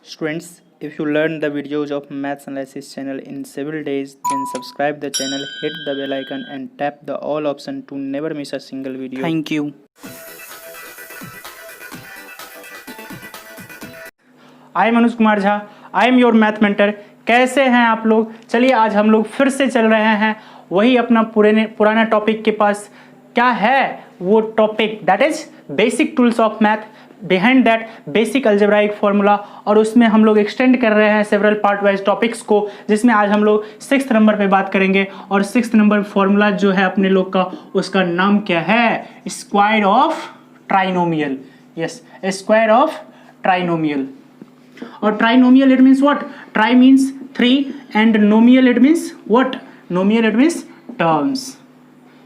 Students, if you learn the videos of Maths Analysis channel in several days, then subscribe the channel, hit the bell icon and tap the all option to never miss a single video. Thank you. I Manoj Kumar Jha, I am your math mentor. कैसे हैं आप लोग? चलिए आज हम लोग फिर से चल रहे हैं वही अपना पुराना टॉपिक के पास। क्या है वो topic? That is basic tools of math, behind that basic algebraic formula. और उसमें हम लोग एक्सटेंड कर रहे हैं सेवरल पार्ट वाइज टॉपिक्स को, जिसमें आज हम लोग 6th नंबर पे बात करेंगे। और 6th नंबर फॉर्मूला जो है अपने लोग का, उसका नाम क्या है? Square of trinomial. Yes, square of trinomial. और trinomial it means what? Tri means 3 and nomial it means what? Nomial it means terms.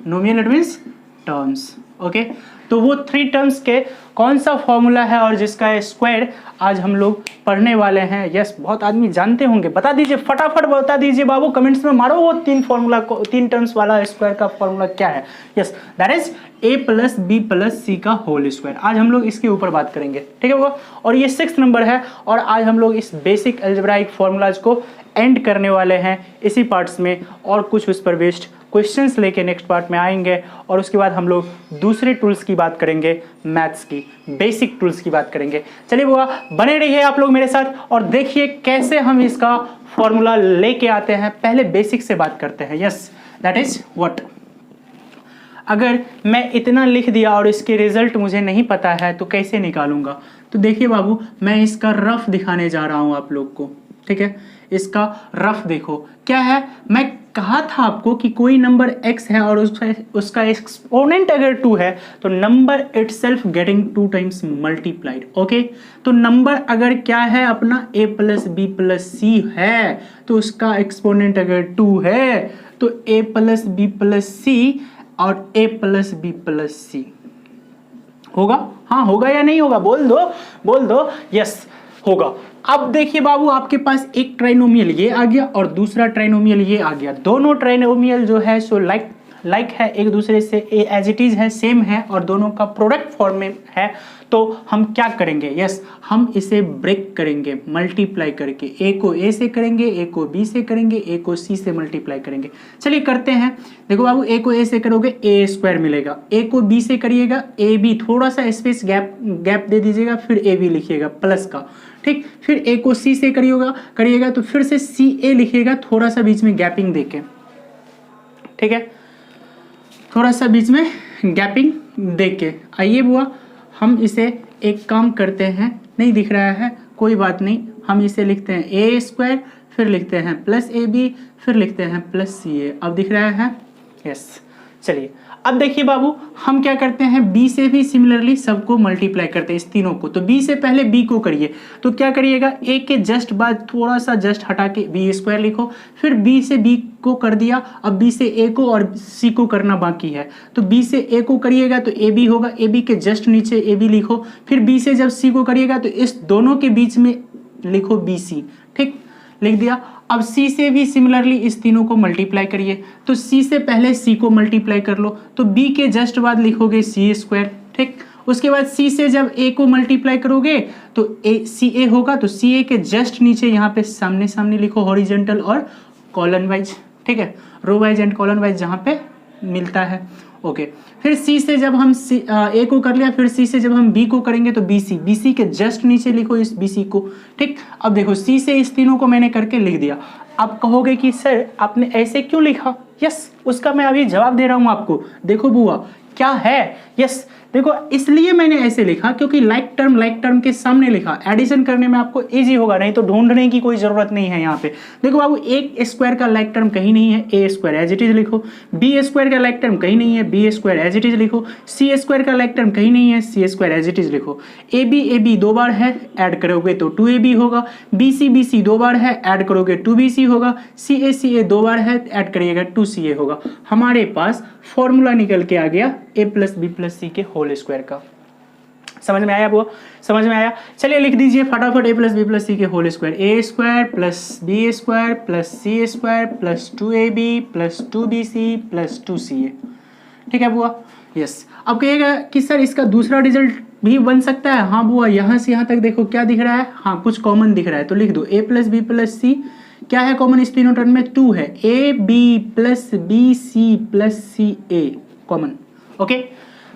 Nomial it means terms. Okay, तो वो 3 टर्म्स के कौन सा फॉर्मूला है और जिसका स्क्वायर आज हम लोग पढ़ने वाले हैं। यस, बहुत आदमी जानते होंगे, बता दीजिए, फटाफट बता दीजिए बाबू, कमेंट्स में मारो वो 3 फॉर्मूला को, 3 टर्म्स वाला स्क्वायर का फॉर्मूला क्या है। Yes, that is a plus B plus C का होल स्क्वायर। आज हम लोग इसके ऊपर बात करेंगे, ठीक है वो। और ये 6th नंबर है और आज हम लोग इस बेसिक अलजेब्राइक फॉर्मूलाज को एंड करने वाले हैं इसी पार्ट्स में, और कुछ उस पर बेस्ड क्वेश्चंस लेके नेक्स्ट पार्ट में आएंगे। और उसके बाद हम लोग दूसरे टूल्स की बात करेंगे, मैथ्स की बेसिक टूल्स की बात करेंगे। चलिए बुआ, बने रहिए आप लोग मेरे साथ और देखिए कैसे हम इसका फॉर्मूला लेके आते हैं। पहले बेसिक से बात करते हैं। Yes, that is what? अगर मैं इतना लिख दिया और इसके रिजल्ट मुझे नहीं पता है तो कैसे निकालूंगा? तो देखिए बाबू, मैं इसका रफ दिखाने जा रहा हूं आप लोग को, ठीक है। इसका रफ देखो क्या है। मैं कहा था आपको कि कोई नंबर x है और उसका एक्सपोनेंट अगर 2 है तो number itself getting 2 times multiplied. Okay, तो नंबर अगर क्या है अपना a प्लस बी प्लस सी है तो उसका एक्सपोनेंट अगर 2 है तो a प्लस बी प्लस सी और a प्लस बी प्लस सी होगा। हाँ, होगा या नहीं होगा? बोल दो, बोल दो। यस, होगा। अब देखिए बाबू, आपके पास एक ट्राइनोमियल ये आ गया और दूसरा ट्राइनोमियल ये आ गया। दोनों ट्राइनोमियल जो है सो लाइक है, एक दूसरे से एज इट इज है, सेम है और दोनों का प्रोडक्ट फॉर्म में है। तो हम क्या करेंगे? यस, हम इसे ब्रेक करेंगे मल्टीप्लाई करके। ए को ए से करेंगे, ए को बी से करेंगे, ए को सी से मल्टीप्लाई करेंगे। चलिए करते हैं। देखो बाबू, ए को ए से करोगे ए स्क्वायर मिलेगा, ए को बी से करिएगा ए बी, थोड़ा सा स्पेस गैप दे दीजिएगा, फिर ए बी लिखिएगा प्लस का, ठीक। फिर ए को सी से करिएगा तो फिर से सी ए लिखिएगा, थोड़ा सा बीच में गैपिंग देके, ठीक है, थोड़ा सा बीच में गैपिंग देके। आइए बुआ, हम इसे एक काम करते हैं, नहीं दिख रहा है कोई बात नहीं, हम इसे लिखते हैं ए स्क्वायर, फिर लिखते हैं प्लस ए बी, फिर लिखते हैं प्लस सी ए। अब दिख रहा है? यस। चलिए अब देखिए बाबू, हम क्या करते हैं, b से भी सिमिलरली सबको मल्टीप्लाई करते हैं, इस तीनों को। तो b से पहले b को करिए, तो क्या करिएगा, a के जस्ट बाद थोड़ा सा जस्ट हटा के b स्क्वायर लिखो, फिर b से b को कर दिया। अब b से a को और c को करना बाकी है, तो b से a को करिएगा तो ab होगा, ab के जस्ट नीचे ab लिखो, फिर b से जब c को करिएगा तो इस दोनों के बीच में लिखो bc, ठीक, लिख दिया। अब C से भी सिमिलरली इस तीनों को मल्टीप्लाई करिए, तो C से पहले C को मल्टीप्लाई कर लो, तो B के जस्ट बाद लिखोगे C स्क्वायर, ठीक। उसके बाद C से जब A को मल्टीप्लाई करोगे तो सी ए होगा, तो सी ए के जस्ट नीचे यहाँ पे सामने सामने लिखो हॉरिजॉन्टल और कॉलन वाइज, ठीक है, row wise and column wise जहाँ पे मिलता है। ओके, फिर C से जब हम A को कर लिया, फिर C से जब हम B को करेंगे तो BC के जस्ट नीचे लिखो इस BC को, ठीक। अब देखो C से इस तीनों को मैंने करके लिख दिया। आप कहोगे कि सर आपने ऐसे क्यों लिखा? यस, उसका मैं अभी जवाब दे रहा हूं आपको। देखो बुआ क्या है, यस देखो, इसलिए मैंने ऐसे लिखा क्योंकि लाइक टर्म के सामने लिखा, एडिशन करने में आपको इजी होगा, नहीं तो ढूंढने की कोई जरूरत नहीं है। यहाँ पे देखो बाबू, एक स्क्वायर का लाइक टर्म कहीं नहीं है, A square as it is लिखो, बी स्क्वायर का लाइक टर्म कहीं नहीं है, B square as it is लिखो, सी स्क्वायर का लाइक टर्म कहीं नहीं है, C square as it is लिखो। ए बी 2 बार है, ऐड करोगे तो 2ab होगा, बी सी 2 बार है, ऐड करोगे 2bc होगा, सी ए 2 बार है, ऐड करिएगा 2ca होगा। हमारे पास फॉर्मूला निकल के आ गया a plus B plus C के होल स्क्वायर का। समझ में आया वो? समझ में आया? चलिए लिख दीजिए फटाफट, a plus B plus C के whole square, a square plus B square plus C square plus 2ab plus 2bc plus 2ca, ठीक है बुआ? यस। अब कहिएगा कि सर इसका दूसरा रिजल्ट भी बन सकता है। हाँ बुआ, यहाँ से यहाँ तक देखो क्या दिख रहा है, हाँ कुछ कॉमन दिख रहा है, तो लिख दो a plus B plus C. क्या है कॉमन स्पिन टर्म में? 2 है, A B plus B C plus C A common. Okay,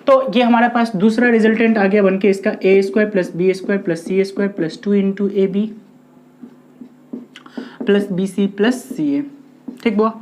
तो ये हमारे पास दूसरा रिजल्टेंट आ गया बनके इसका A square plus B square plus C square plus 2 into A B plus B C plus C A. ठीक बुआ,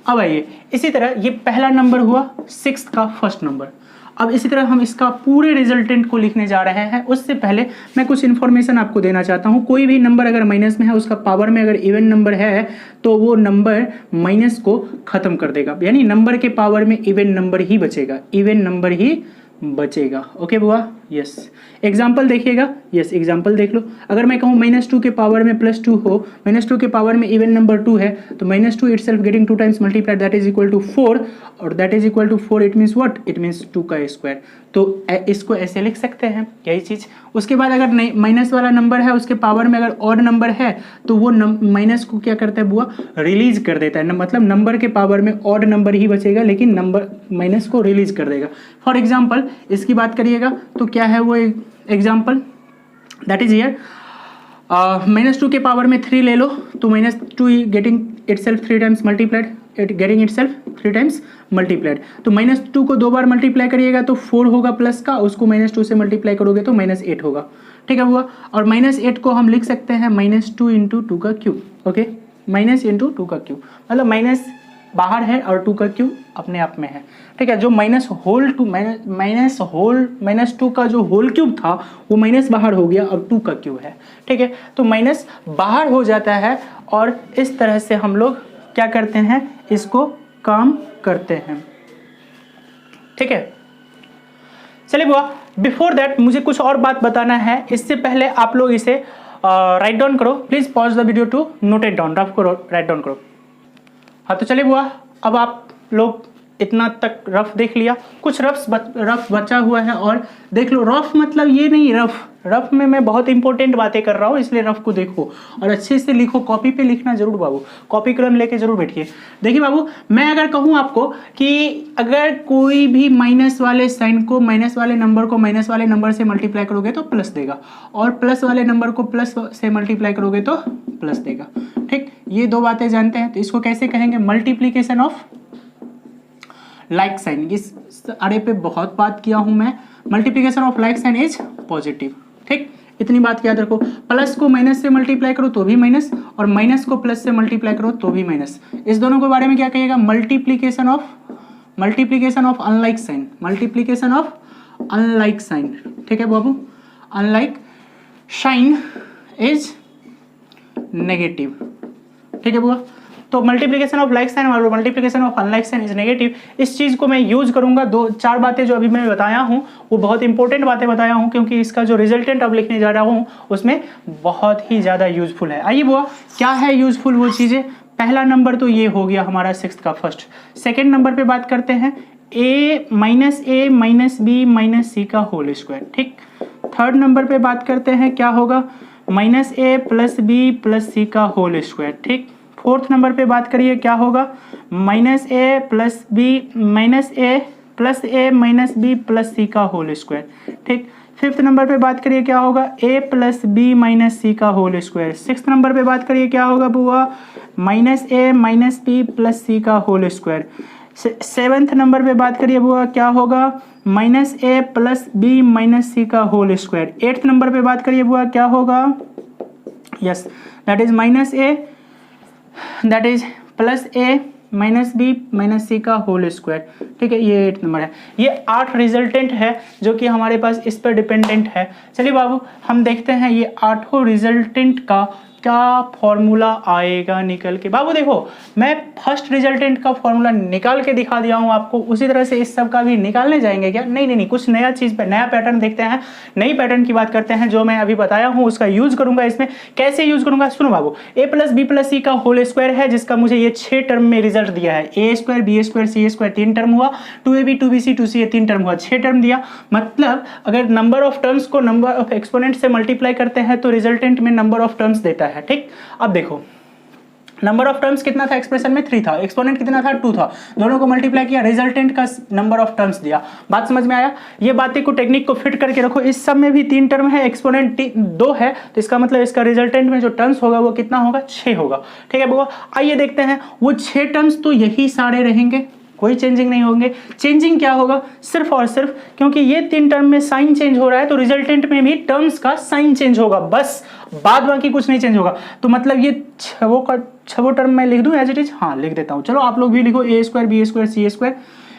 अब आइए इसी तरह ये पहला नंबर हुआ 6th का फर्स्ट नंबर। अब इसी तरह हम इसका पूरे रिजल्टेंट को लिखने जा रहे हैं। उससे पहले मैं कुछ इन्फॉर्मेशन आपको देना चाहता हूँ। कोई भी नंबर अगर माइनस में है, उसका पावर में अगर इवन नंबर है, तो वो नंबर माइनस को खत्म कर देगा, यानी नंबर के पावर में इवन नंबर ही बचेगा, इवन नंबर ही बचेगा। ओके बुआ, यस। एग्जाम्पल देखिएगा, यस एग्जाम्पल देख लो। अगर मैं कहूँ -2 के पावर में +2 हो, -2 के पावर में इवन नंबर 2 है, तो -2 itself getting 2 times multiplied that is equal to 4, और that is equal to 4 it means what? It means 2 का स्क्वायर। तो इसको ऐसे लिख सकते हैं, यही चीज। उसके बाद अगर माइनस वाला नंबर है, उसके पावर में अगर ऑड नंबर है, तो वो माइनस को क्या करता है बुआ? रिलीज कर देता है, मतलब नंबर के पावर में ऑड नंबर ही बचेगा, लेकिन नंबर माइनस को रिलीज कर देगा। फॉर एग्जाम्पल इसकी बात करिएगा तो क्या है वो एग्जाम्पल? दैट इज हियर -2 के पावर में 3 ले लो, तो -2 getting itself 3 times multiplied, getting itself 3 times multiplied. तो -2 को 2 बार मल्टीप्लाई करिएगा तो 4 होगा प्लस का, उसको -2 से मल्टीप्लाई करोगे तो -8 होगा। ठीक है हुआ। और -8 को हम लिख सकते हैं -2 इंटू 2 का क्यूब। ओके, माइनस इंटू 2 का क्यूब, मतलब माइनस बाहर है और 2 का क्यूब अपने आप में है। ठीक है, जो -2 का जो होल क्यूब था वो माइनस बाहर हो गया, अब 2 का क्यूब है। ठीक है, तो माइनस बाहर हो जाता है, और इस तरह से हम लोग क्या करते हैं, इसको काम करते हैं। ठीक है, चलिए बुआ, बिफोर दैट मुझे कुछ और बात बताना है। इससे पहले आप लोग इसे राइट डाउन करो, please pause the video to note it down, rough को राइट डाउन करो। हाँ तो चलिए बुआ, अब आप लोग इतना तक रफ देख लिया, कुछ रफ बचा हुआ है, और देख लो। रफ मतलब ये नहीं, रफ में मैं बहुत इंपॉर्टेंट बातें कर रहा हूँ, इसलिए रफ को देखो और अच्छे से लिखो। कॉपी पे लिखना जरूर बाबू, कॉपी कलम लेके जरूर बैठिए। देखिए बाबू, मैं अगर कहूँ आपको कि अगर कोई भी माइनस वाले साइन को, माइनस वाले नंबर को माइनस वाले नंबर से मल्टीप्लाई करोगे तो प्लस देगा, और प्लस वाले नंबर को प्लस से मल्टीप्लाई करोगे तो प्लस देगा। ठीक, ये दो बातें जानते हैं, तो इसको कैसे कहेंगे? Multiplication of like sign. इस अरे पे बहुत बात किया हूं मैं। Multiplication of like sign is positive. ठीक, इतनी बात याद रखो। प्लस को माइनस से मल्टीप्लाई करो तो भी माइनस, और माइनस को प्लस से मल्टीप्लाई करो तो भी माइनस। इस दोनों के बारे में क्या कहिएगा? Multiplication of unlike sign, multiplication of unlike sign. ठीक है बाबू, अनलाइक साइन इज नेगेटिव। ठीक है बुआ, तो मल्टीप्लिकेशन ऑफ लाइक साइन और multiplication of unlike sign is negative. इस चीज को मैं यूज करूंगा। 2-4 बातें जो अभी मैं बताया हूं वो बहुत इंपॉर्टेंट बातें बताया हूं, क्योंकि इसका जो रिजल्टेंट अब लिखने जा रहा हूं उसमें बहुत ही ज्यादा यूजफुल है। आइए बुआ, क्या है यूजफुल वो चीजें? पहला नंबर तो ये हो गया हमारा 6th का फर्स्ट। सेकेंड नंबर पे बात करते हैं a minus B minus C का होल स्क्वायर। ठीक, थर्ड नंबर पे बात करते हैं क्या होगा? -a plus B plus C का होल स्क्वायर। ठीक, फोर्थ नंबर पे बात करिए क्या होगा? -a plus B minus B plus C का होल स्क्वायर। ठीक, फिफ्थ नंबर पे बात करिए क्या होगा? a plus B minus C का होल स्क्वायर। सिक्स्थ नंबर पे बात करिए क्या होगा बुआ? -a minus B plus C का होल स्क्वायर। सेवेंथ नंबर पे बात करिए बुआ क्या होगा? -a plus B minus C का होल स्क्वायर। एट्थ नंबर पे बात करिए बुआ क्या होगा? Yes, that is plus a minus B minus C का होल स्क्वायर। ठीक है, ये 8 नंबर है। ये 8 रिजल्टेंट है जो कि हमारे पास इस पर डिपेंडेंट है। चलिए बाबू, हम देखते हैं ये 8 रिजल्टेंट का क्या फॉर्मूला आएगा निकल के। बाबू देखो, मैं फर्स्ट रिजल्टेंट का फॉर्मूला निकाल के दिखा दिया हूं आपको, उसी तरह से इस सब का भी निकालने जाएंगे क्या? नहीं, कुछ नया चीज पे नया पैटर्न देखते हैं, नई पैटर्न की बात करते हैं। जो मैं अभी बताया हूं उसका यूज करूंगा इसमें। कैसे यूज करूंगा सुनो बाबू। a plus B plus C का होल स्क्वायर है, जिसका मुझे ये 6 टर्म में रिजल्ट दिया है। a square B square C square 3 term हुआ, 2ab 2bc 2ca 3 टर्म हुआ, 6 टर्म दिया। मतलब अगर नंबर ऑफ टर्म्स को नंबर ऑफ एक्सपोनेंट से मल्टीप्लाई करते हैं तो रिजल्टेंट में नंबर ऑफ टर्म्स देता है। ठीक, अब देखो नंबर ऑफ टर्म्स कितना था एक्सप्रेशन में 3 था, एक्सपोनेंट कितना था 2 था, दोनों को मल्टीप्लाई किया, रिजल्टेंट का नंबर ऑफ टर्म्स दिया। बात समझ में आया? ये बातें को टेक्निक को फिट करके रखो। इस सब में भी 3 टर्म है, एक्सपोनेंट 2 है, तो इसका मतलब इसका रिजल्टेंट में जो टर्म्स होगा वो कितना होगा 6 होगा। ठीक है बुआ, आइए देखते हैं वो 6 टर्म्स तो यही सारे रहेंगे, कोई चेंजिंग नहीं होंगे। चेंजिंग क्या होगा? सिर्फ और सिर्फ क्योंकि ये 3 टर्म में साइन चेंज हो रहा है तो रिजल्टेंट में भी टर्म्स का साइन चेंज होगा, बस बाद बाकी कुछ नहीं चेंज होगा। तो मतलब ये छवो टर्म मैं लिख दूं एज इट इज? हाँ लिख देता हूं, चलो आप लोग भी लिखो ए square B square C square,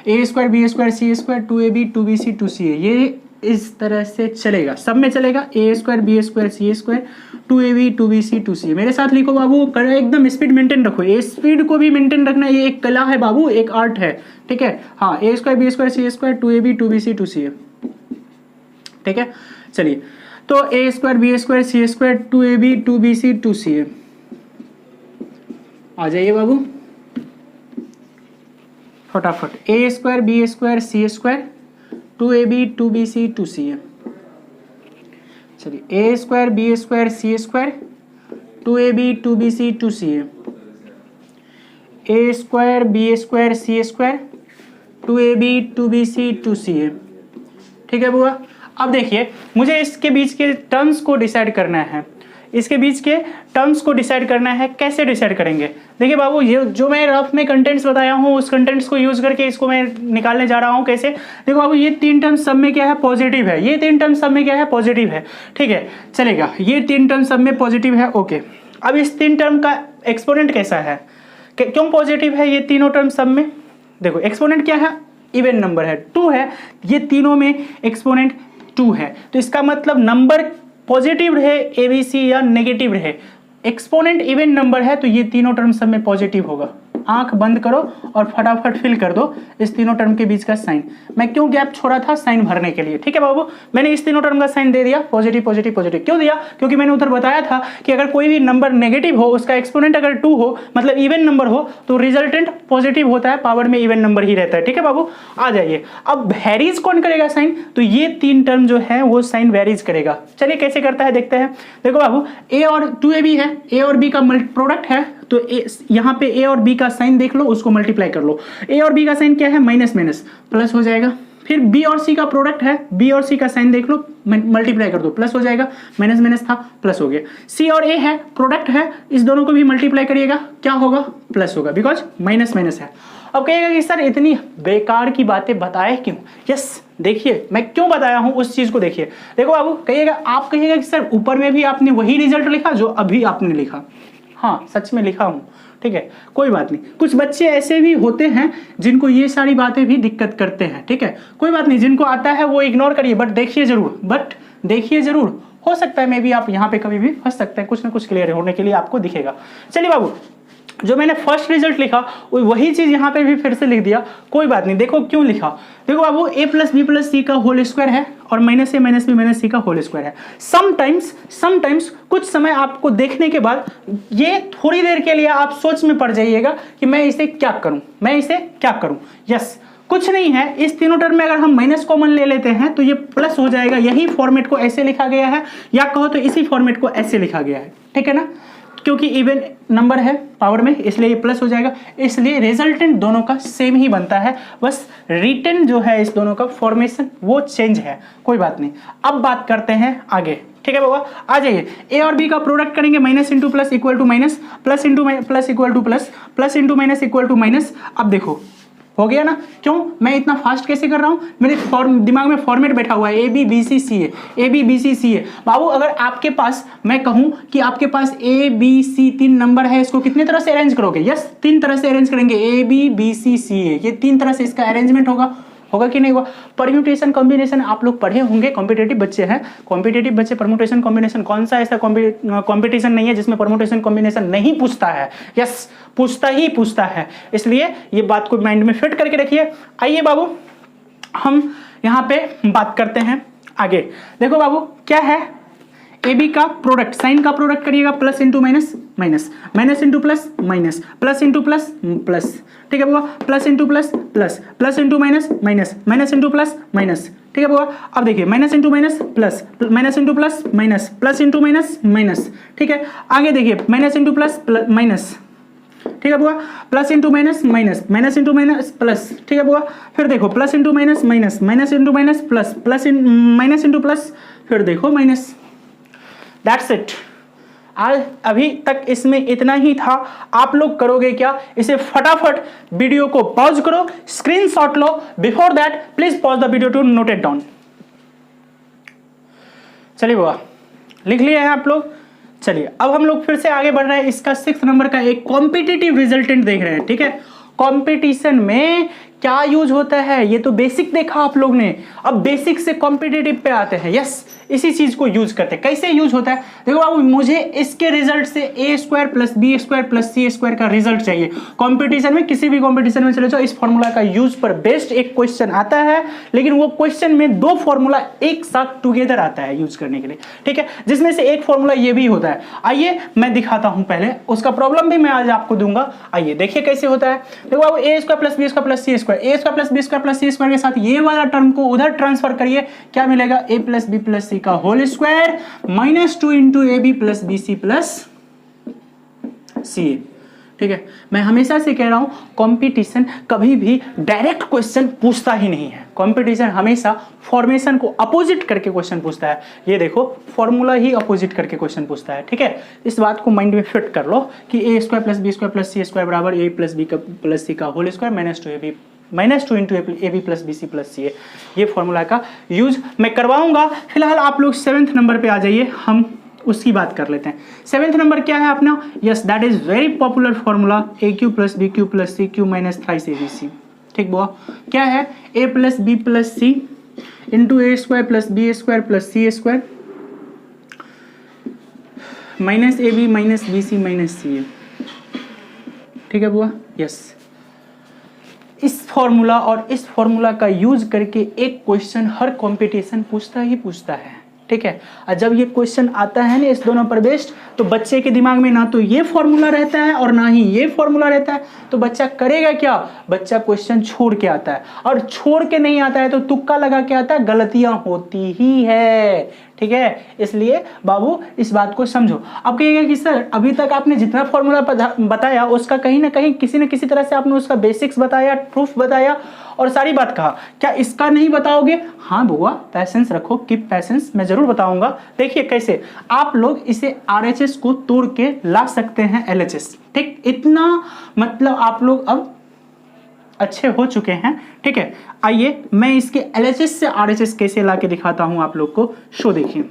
ए square B square C square, 2ab 2bc 2ca, ये इस तरह से चलेगा, सब में चलेगा। ए square B square C square 2ab 2bc 2ca, मेरे साथ लिखो बाबू, एकदम स्पीड मेंटेन रखो, ये स्पीड को भी मेंटेन रखना, ये एक कला है बाबू, एक आर्ट है। ठीक है, हाँ ए square B square C square 2ab 2bc 2ca। ठीक है, चलिए तो ए square B square C square 2ab 2bc 2ca, आ जाइए बाबू फटाफट। ए square B square C square 2ab 2bc 2ca, चलिए ए square B square C square 2ab 2bc 2ca, ए square B square C square 2ab 2bc 2ca। ठीक है बुआ, अब देखिए मुझे इसके बीच के टर्म्स को डिसाइड करना है, इसके बीच के टर्म्स को डिसाइड करना है। कैसे डिसाइड करेंगे? देखिए बाबू, ये जो मैं रफ में कंटेंट्स बताया हूँ उस कंटेंट्स को यूज करके इसको मैं निकालने जा रहा हूँ। कैसे? देखो बाबू, ये 3 टर्म सब में क्या है? पॉजिटिव है। ये 3 टर्म सब में क्या है? पॉजिटिव है। ठीक है, चलेगा, ये 3 टर्म सब में पॉजिटिव है। ओके, अब इस 3 टर्म का एक्सपोनेंट कैसा है? क्यों पॉजिटिव है ये तीनों टर्म सब में? देखो एक्सपोनेंट क्या है? इवन नंबर है, 2 है, ये तीनों में एक्सपोनेंट 2 है, तो इसका मतलब नंबर पॉजिटिव रहे ABC या नेगेटिव रहे, एक्सपोनेंट इवन नंबर है तो ये तीनों टर्म सब में पॉजिटिव होगा। आंख बंद करो और फटाफट फिल कर दो इस तीनों टर्म के बीच का साइन। मैं क्यों गैप छोड़ा था? साइन भरने के लिए। ठीक है बाबू, मैंने इस तीनों टर्म का साइन दे दिया, पॉजिटिव पॉजिटिव पॉजिटिव। क्यों दिया? क्योंकि मैंने उधर बताया था कि अगर कोई भी नंबर नेगेटिव हो, उसका एक्सपोनेंट अगर 2 हो, मतलब इवन नंबर हो, तो रिजल्टेंट पॉजिटिव होता है, पावर में इवन नंबर ही रहता है। ठीक है बाबू, आ जाइए। अब वेरीज कौन करेगा साइन? तो ये 3 टर्म जो है वो साइन वेरीज करेगा। चलिए कैसे करता है देखते हैं। देखो बाबू, ए और 2ab है, ए और बी का प्रोडक्ट है, तो यहाँ पे ए और बी का साइन देख लो, उसको मल्टीप्लाई कर लो। ए और बी का साइन क्या है? माइनस माइनस प्लस हो जाएगा। फिर बी और सी का प्रोडक्ट है, बी और सी का साइन देख लो, मल्टीप्लाई कर दो, प्लस हो जाएगा। माइनस माइनस था, प्लस हो गया। सी और ए है, प्रोडक्ट है, इस दोनों को भी मल्टीप्लाई करिएगा, क्या होगा? प्लस होगा, बिकॉज माइनस माइनस है। अब कहिएगा कि सर इतनी बेकार की बातें बताए क्यों? यस, देखिए मैं क्यों बताया हूं उस चीज को देखिए। देखो बाबू, कहिएगा, आप कहिएगा कि सर ऊपर में भी आपने वही रिजल्ट लिखा जो अभी आपने लिखा। हाँ, सच में लिखा हूं। ठीक है, कोई बात नहीं। कुछ बच्चे ऐसे भी होते हैं जिनको ये सारी बातें भी दिक्कत करते हैं। ठीक है, कोई बात नहीं, जिनको आता है वो इग्नोर करिए, बट देखिए जरूर। हो सकता है मे भी आप यहाँ पे कभी भी फंस सकते हैं, कुछ ना कुछ क्लियर होने के लिए आपको दिखेगा। चलिए बाबू, जो मैंने फर्स्ट रिजल्ट लिखा वही चीज यहाँ पे भी फिर से लिख दिया, कोई बात नहीं। देखो क्यों लिखा, देखो बाबू, a plus B plus C का होल स्क्वायर है और माइनस ए माइनस बी माइनस सी का होल स्क्वायर है। समटाइम्स कुछ समय आपको देखने के बाद ये थोड़ी देर के लिए आप सोच में पड़ जाइएगा कि मैं इसे क्या करूं। यस, कुछ नहीं है, इस तीनों टर्म में अगर हम माइनस कॉमन ले लेते हैं तो ये प्लस हो जाएगा। यही फॉर्मेट को ऐसे लिखा गया है, या कहो तो इसी फॉर्मेट को ऐसे लिखा गया है। ठीक है ना, क्योंकि इवन नंबर है पावर में, इसलिए ये प्लस हो जाएगा। इसलिए रिजल्टेंट दोनों का सेम ही बनता है, बस रिटन जो है इस दोनों का फॉर्मेशन वो चेंज है, कोई बात नहीं। अब बात करते हैं आगे। ठीक है बाबा, आ जाइए। ए और बी का प्रोडक्ट करेंगे, minus into plus equal to minus, plus into plus equal to plus, plus into minus equal to minus. अब देखो हो गया ना? क्यों मैं इतना फास्ट कैसे कर रहा हूं? मेरे दिमाग में फॉर्मेट बैठा हुआ है, ए बी बी सी सी है। बाबू, अगर आपके पास मैं कहूं कि आपके पास ए बी सी 3 नंबर है, इसको कितने तरह से अरेंज करोगे? यस, 3 तरह से अरेंज करेंगे। A B B C C A, ये 3 तरह से इसका अरेंजमेंट होगा कि नहीं होगा? परम्यूटेशन कॉम्बिनेशन आप लोग पढ़े होंगे, कॉम्पिटेटिव बच्चे हैं, कॉम्पिटेटिव बच्चे। परम्यूटेशन कॉम्बिनेशन कौन सा ऐसा कॉम्पिटिशन नहीं है जिसमें परम्यूटेशन कॉम्बिनेशन नहीं पूछता है? यस, पूछता है। इसलिए ये बात को माइंड में फिट करके रखिए। आइए बाबू, हम यहाँ पे बात करते हैं आगे। देखो बाबू, क्या है? ए बी का प्रोडक्ट, साइन का प्रोडक्ट करिएगा, plus into minus minus, minus into plus minus, plus into plus plus. ठीक है बाबा, plus into plus plus, plus into minus minus, minus into plus minus. ठीक है बाबा, अब देखिए minus into minus plus, minus into plus minus, plus into minus minus. ठीक है, आगे देखिए माइनस इंटू प्लस माइनस, ठीक है बुआ, plus into minus minus, minus into minus plus, ठीक है बुआ, फिर देखो plus into minus minus, minus into minus plus, plus minus into plus, फिर देखो माइनस। That's it. आज अभी तक इसमें इतना ही था। आप लोग करोगे क्या, इसे फटाफट वीडियो को पॉज करो, स्क्रीनशॉट लो। Before that please pause the video to note it down. चलिए बुआ, लिख लिए हैं आप लोग। चलिए अब हम लोग फिर से आगे बढ़ रहे हैं। इसका 6 नंबर का एक कॉम्पिटिटिव रिजल्टेंट देख रहे हैं, ठीक है। कंपटीशन में क्या यूज होता है, ये तो बेसिक देखा आप लोग ने, अब बेसिक से कॉम्पिटिटिव पे आते हैं। यस, इसी चीज को यूज करते हैं। कैसे यूज होता है देखो बाबू, मुझे इसके रिजल्ट से a square plus B square plus C square का रिजल्ट चाहिए। कंपटीशन में, किसी भी कंपटीशन में चले जाओ, इस फॉर्मूला का यूज पर बेस्ड एक क्वेश्चन आता है, लेकिन वो क्वेश्चन में 2 फॉर्मूला एक साथ टुगेदर आता है यूज करने के लिए, ठीक है, जिसमें से एक फॉर्मूला ये भी होता है। आइए मैं दिखाता हूं, पहले उसका प्रॉब्लम भी मैं आज आपको दूंगा। आइए देखिए कैसे होता है। देखो बाबू, a square plus B square plus C square, a square plus B square plus C square के साथ ये वाला टर्म को उधर ट्रांसफर करिए, क्या मिलेगा, a plus B plus C का whole square minus 2 into A B plus B C plus C A, ठीक है। मैं हमेशा से कह रहा हूं, कंपटीशन कभी भी डायरेक्ट क्वेश्चन पूछता ही नहीं है। कंपटीशन हमेशा फॉर्मेशन को अपोजिट करके क्वेश्चन पूछता है। ये देखो, फॉर्मूला ही अपोजिट करके क्वेश्चन पूछता है, ठीक है। इस बात को माइंड में फिट कर लो कि a square plus B square plus C square बराबर a plus B plus C का whole square minus 2 into A B plus B C plus C A. ये फॉर्मूला का यूज मैं करवाऊंगा। फिलहाल आप लोग 7th नंबर पे आ जाइए, हम उसकी बात कर लेते हैं। 7th नंबर क्या है अपना, yes that is very popular formula, A cube plus B cube plus C cube minus thrice A B C, ठीक बुआ। क्या है, a plus B plus C into A square plus B square plus C square minus A B minus B C minus C A, ठीक है बुआ, yes. इस formula और इस फॉर्मूला का यूज करके एक क्वेश्चन हर कंपटीशन पूछता ही पूछता है, ठीक है। और जब ये क्वेश्चन आता है ना इस दोनों पर बेस्ड, तो बच्चे के दिमाग में ना तो ये फॉर्मूला रहता है और ना ही ये फॉर्मूला रहता है, तो बच्चा करेगा क्या, बच्चा क्वेश्चन छोड़ के आता है, और छोड़ के नहीं आता है तो तुक्का लगा के आता है, गलतियां होती ही है, ठीक है। इसलिए बाबू इस बात को समझो। अब कहिएगा कि सर अभी तक आपने जितना फॉर्मूला बताया उसका कहीं ना कहीं किसी न किसी तरह से आपने उसका बेसिक्स बताया, प्रूफ बताया और सारी बात कहा, क्या इसका नहीं बताओगे? हाँ बुआ, पैसेंस रखो, कीप पैसेंस, मैं जरूर बताऊंगा। देखिए कैसे आप लोग इसे RHS को तोड़ के ला सकते हैं LHS, ठीक। इतना मतलब आप लोग अब अच्छे हो चुके हैं, ठीक है। आइए मैं इसके LHS से RHS कैसे ला के दिखाता हूं आप लोग को, शो देखिए,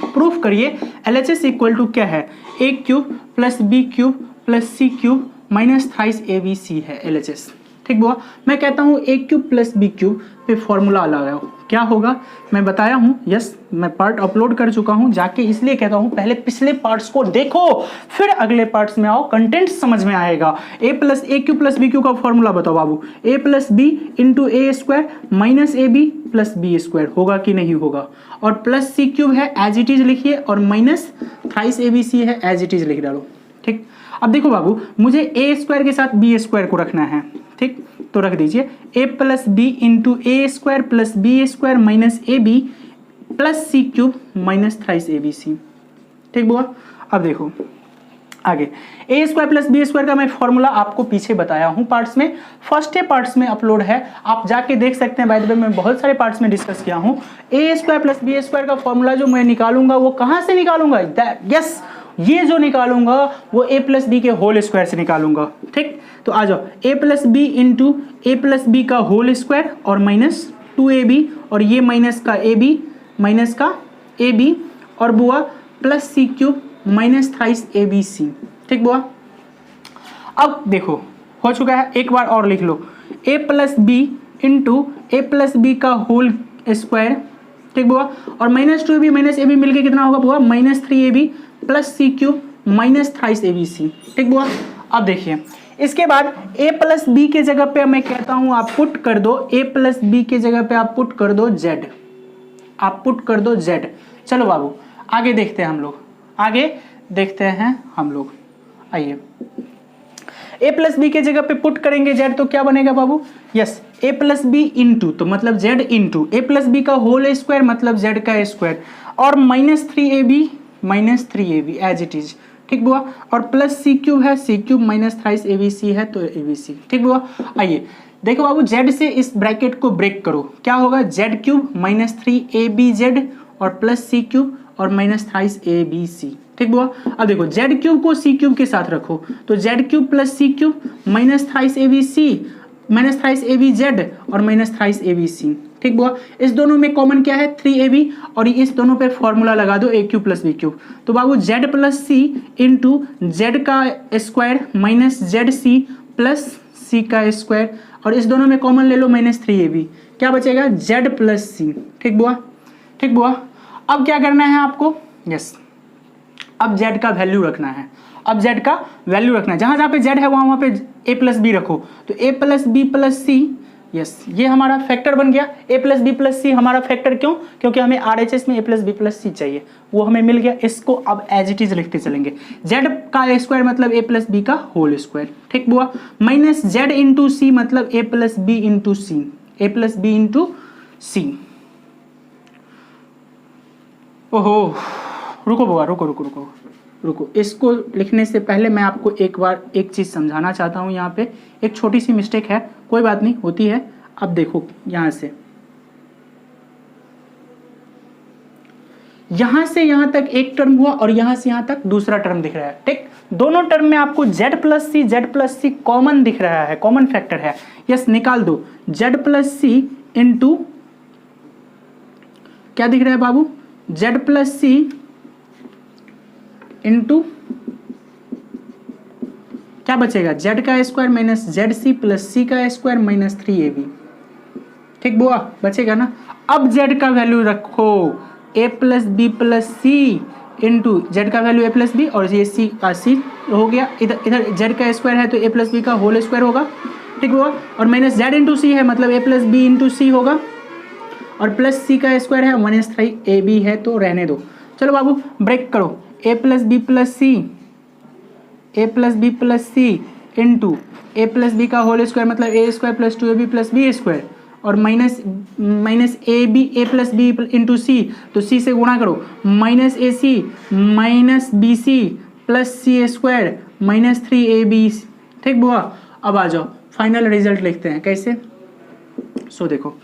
प्रूफ करिए। LHS इक्वल टू क्या है, a cube plus B cube plus C cube minus thrice ABC है LHS, ठीक बुआ। मैं कहता हूं a cube plus B cube पे फॉर्मूला लगाओ, क्या होगा मैं बताया हूं। यस, मैं पार्ट अपलोड कर चुका हूं जाके, इसलिए कहता हूं पहले पिछले पार्ट्स को देखो फिर अगले पार्ट्स में आओ, कंटेंट समझ में आएगा। a cube plus B cube का फॉर्मूला बताओ बाबू, a plus B into A square minus A B plus B square, होगा कि नहीं होगा, और प्लस सी क्यूब है एज इट इज लिखिए, और माइनस थ्राइस ABC है एज इट इज लिख डालो, ठीक। अब देखो बाबू, मुझे a स्क्वायर के साथ b स्क्वायर को रखना है, ठीक, तो रख दीजिए a plus B into A square plus B square minus A B plus C cube minus thrice ABC, ठीक बुआ। अब देखो आगे, a square plus B square का मैं फॉर्मूला आपको पीछे बताया हूं पार्ट्स में, फर्स्ट पार्ट्स में अपलोड है, आप जाके देख सकते हैं। बाय द वे मैं बहुत सारे पार्ट्स में डिस्कस किया हूं। a square plus B square का फॉर्मूला जो मैं निकालूंगा वो कहां से निकालूंगा, यस ये जो निकालूंगा वो a प्लस बी के होल स्क्वायर से निकालूंगा, ठीक। तो आ जाओ, a plus B into A plus B का होल स्क्वायर और माइनस 2ab, और ये माइनस का ab माइनस का ab, और बुआ plus C cube minus thrice ABC, ठीक बुआ। अब देखो हो चुका है, एक बार और लिख लो, a plus B into A plus B का होल स्क्वायर, ठीक बुआ, और माइनस 2ab माइनस ab मिलके कितना होगा बुआ, minus 3ab plus C cube minus thrice ABC, ठीक बुआ। अब देखिए इसके बाद a प्लस बी के जगह पे मैं कहता हूं आप पुट कर दो, a प्लस बी के जगह पे आप पुट कर दो z, आप पुट कर दो z। चलो बाबू आगे देखते हैं हम लोग, आगे देखते हैं हम लोग। आइए a प्लस बी के जगह पे पुट करेंगे z, तो क्या बनेगा बाबू, yes a plus B into, तो मतलब z into A plus B का होल स्क्वायर मतलब z का स्क्वायर, और minus 3ab as it is, ठीक बुआ, और प्लस सी क्यूब है, C cube minus thrice A B C है तो ए बी सी, ठीक बुआ। आइए देखो बाबू, जेड से इस ब्रैकेट को ब्रेक करो, क्या होगा, जेड क्यूब माइनस 3ab और प्लस सी क्यूब और minus thrice A B C, ठीक बुआ। अब देखो जेड क्यूब को सी क्यूब के साथ रखो तो Z cube plus C cube minus thrice A B C minus thrice A B Z और minus thrice A B C, ठीक बुआ। इस दोनों में कॉमन क्या है, 3ab, और इस दोनों पे फॉर्मूला लगा दो A cube plus B cube, तो बाबू Z plus C into Z का square minus Z C plus C का स्क्वायर, और इस दोनों में कॉमन ले लो माइनस 3ab, क्या बचेगा, जेड प्लस सी, ठीक बुआ, ठीक बुआ। अब क्या करना है आपको, यस, अब जेड का वैल्यू रखना है, अब जेड का वैल्यू रखना है, जहां जहां पे जेड है वहां पे ए प्लस बी रखो, तो ए प्लस बी प्लस सी, यस, ये हमारा फैक्टर बन गया। ए प्लस बी प्लस सी हमारा फैक्टर क्यों, क्योंकि हमें आरएचएस में ए प्लस बी प्लस सी चाहिए, वो हमें मिल गया। इसको अब एज इट इज लिखते चलेंगे, जेड का स्क्वायर मतलब ए प्लस बी का होल स्क्वायर, ठीक बुआ, माइनस जेड इंटू सी मतलब ए प्लस बी इंटू सी, ए प्लस बी इंटू सी। ओहो, रुको बुआ, रुको रुको रुको रुको, इसको लिखने से पहले मैं आपको एक बार एक चीज समझाना चाहता हूं। यहाँ पे एक छोटी सी मिस्टेक है, कोई बात नहीं, होती है। अब देखो यहां से यहां तक एक टर्म हुआ और यहां से यहां तक दूसरा टर्म दिख रहा है, ठीक। दोनों टर्म में आपको जेड प्लस सी कॉमन दिख रहा है, कॉमन फैक्टर है, यस, निकाल दो। जेड प्लस सी इंटू क्या दिख रहा है बाबू, जेड प्लस सी इंटू क्या बचेगा, जेड का square minus Z C plus C का स्क्वायर माइनस 3ab, ठीक बुआ, बचेगा ना। अब जेड का वैल्यू रखो, ए plus B plus C into Z का वैल्यू ए प्लस बी और ये सी का सी हो गया, इधर जेड का स्क्वायर है तो ए प्लस बी का होल स्क्वायर होगा, ठीक हुआ, और माइनस जेड इंटू सी है मतलब ए प्लस बी इंटू सी होगा, और प्लस सी का स्क्वायर है माइनस 3ab है तो रहने दो। चलो बाबू ब्रेक करो, A plus B plus C into A plus B का होल स्क्वायर मतलब A square plus 2ab plus B square, और minus A B A plus B into C, तो सी से गुणा करो, minus A C minus B C plus C square minus 3ab, ठीक बुआ। अब आ जाओ फाइनल रिजल्ट लिखते हैं, कैसे, सो देखो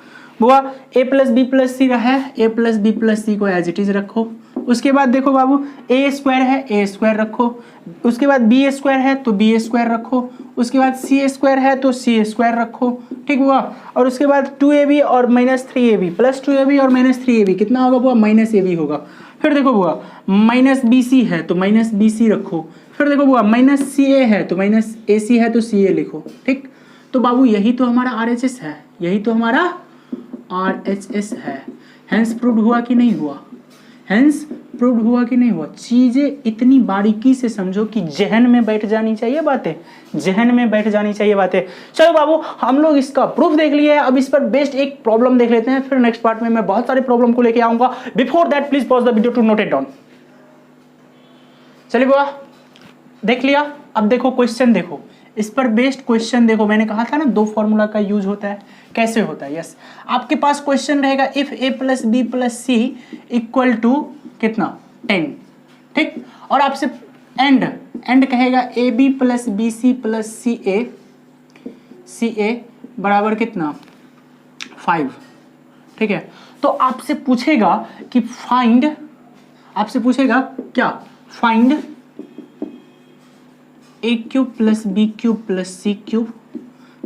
बुआ, ए प्लस बी प्लस सी रहा है, ए प्लस बी प्लस सी को एज इट इज रखो। उसके बाद देखो बाबू, ए स्क्वायर है, ए स्क्वायर रखो, उसके बाद बी स्क्वायर है तो बी स्क्वायर रखो, उसके बाद सी स्क्वायर है तो सी स्क्वायर रखो, ठीक हुआ, और उसके बाद 2ab और माइनस 3ab प्लस 2ab और माइनस 3ab कितना होगा बुआ, माइनस ab होगा। फिर देखो बुआ, माइनस बी सी है तो माइनस बी सी रखो, फिर देखो बुआ माइनस सी ए है तो माइनस ए सी है तो सी ए लिखो, ठीक। तो बाबू यही तो हमारा RHS है, यही तो हमारा RHS है। हेंस प्रूव्ड हुआ कि नहीं हुआ, हेंस प्रूव्ड हुआ कि नहीं हुआ। चीजें इतनी बारीकी से समझो कि जहन में बैठ जानी चाहिए बातें, जहन में बैठ जानी चाहिए बातें। चलो बाबू हम लोग इसका प्रूफ देख लिए हैं, अब इस पर बेस्ड एक प्रॉब्लम देख लेते हैं, फिर नेक्स्ट पार्ट में मैं बहुत सारे प्रॉब्लम को लेके आऊंगा। Before that please pause the video to note it down. चलिए बुआ देख लिया, अब देखो क्वेश्चन देखो, इस पर बेस्ड क्वेश्चन देखो। मैंने कहा था ना 2 फॉर्मूला का यूज होता है, कैसे होता है, यस। आपके पास क्वेश्चन रहेगा if A plus B plus C equal to कितना 10, ठीक, और आपसे एंड कहेगा A B plus B C plus C A बराबर कितना 5, ठीक है। तो आपसे पूछेगा कि फाइंड, आपसे पूछेगा क्या, find A cube plus B cube plus C cube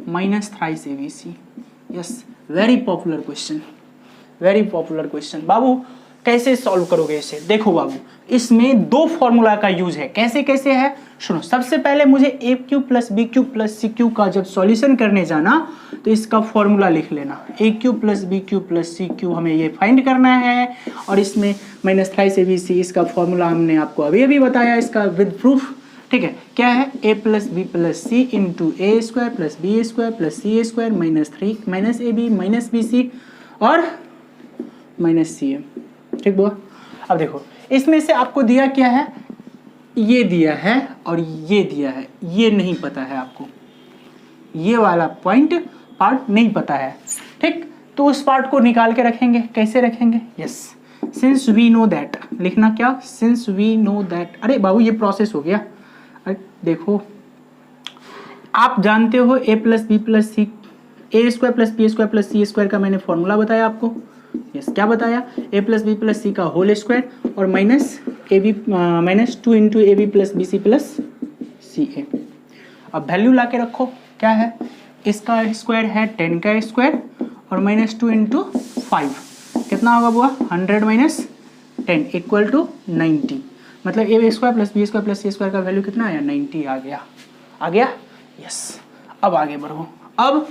minus thrice A B C, yes, very popular question, very popular question. बाबू कैसे सॉल्व करोगे इसे, देखो बाबू इसमें 2 फॉर्मूला का यूज है, कैसे कैसे है सुनो। सबसे पहले मुझे A cube plus B cube plus C cube का जब सॉल्यूशन करने जाना तो इसका फॉर्मूला लिख लेना, A cube plus B cube plus C cube हमें ये फाइंड करना है, और इसमें minus thrice A B C इसका फॉर्मूला हमने आपको अभी अभी बताया इसका विद प्रूफ, ठीक है। क्या है, A plus B plus C into A square plus B square plus C square minus 3 minus A B minus B C और माइनस सी ए, ठीक बुआ। अब देखो इसमें से आपको दिया क्या है, ये दिया है और ये दिया है, ये नहीं पता है आपको, ये वाला पॉइंट पार्ट नहीं पता है, ठीक। तो उस पार्ट को निकाल के रखेंगे, कैसे रखेंगे, yes, since we know that, लिखना क्या, सिंस वी नो दैट। अरे बाबू ये प्रोसेस हो गया। अरे देखो आप जानते हो A plus B plus C, A square plus B square plus C square का मैंने फॉर्मूला बताया आपको। यस क्या बताया, A plus B plus C का होल स्क्वायर और minus A B minus 2 into A B plus B C plus C A. अब value ला के रखो, क्या है, इसका स्क्वायर है 10 का स्क्वायर और माइनस 2 इंटू 5 कितना होगा बुआ, 100 माइनस 10 इक्वल टू 90। मतलब A square plus B square plus C square का वैल्यू कितना आया, 90 आ गया। आ गया, यस। अब आगे बढ़ो, अब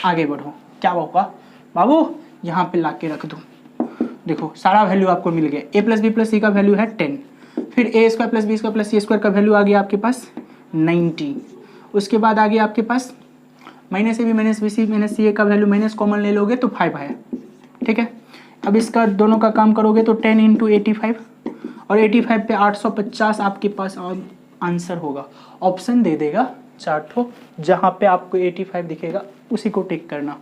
आगे बढ़ो, क्या होगा बाबू, यहाँ पे ला के रख दो। देखो सारा वैल्यू आपको मिल गया, A plus B plus C का वैल्यू है 10, फिर A square plus B square plus C square का वैल्यू आ गया आपके पास 90। उसके बाद आ गया आपके पास minus A B minus B C minus C A का वैल्यू माइनस कॉमन ले लोगे तो 5 आया, ठीक है। अब इसका दोनों का काम करोगे तो 10 इंटू 85 और 85 पे 850 आपके पास आंसर होगा। ऑप्शन दे देगा 4 ठो, जहाँ पे आपको 85 दिखेगा उसी को टिक करना।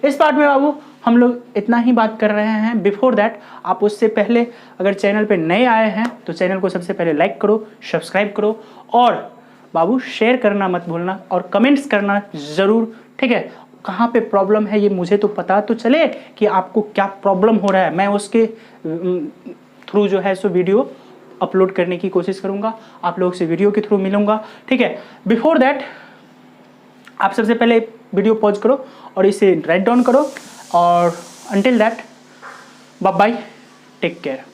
इस पार्ट में बाबू हम लोग इतना ही बात कर रहे हैं। बिफोर दैट आप उससे पहले अगर चैनल पे नए आए हैं तो चैनल को सबसे पहले लाइक करो, सब्सक्राइब करो और बाबू शेयर करना मत भूलना और कमेंट्स करना ज़रूर, ठीक है। कहाँ पे प्रॉब्लम है ये मुझे तो पता तो चले कि आपको क्या प्रॉब्लम हो रहा है, मैं उसके थ्रू जो है सो वीडियो अपलोड करने की कोशिश करूँगा, आप लोग से वीडियो के थ्रू मिलूँगा, ठीक है। बिफोर दैट आप सबसे पहले वीडियो पॉज करो और इसे राइट डाउन करो और until that bye bye, take care.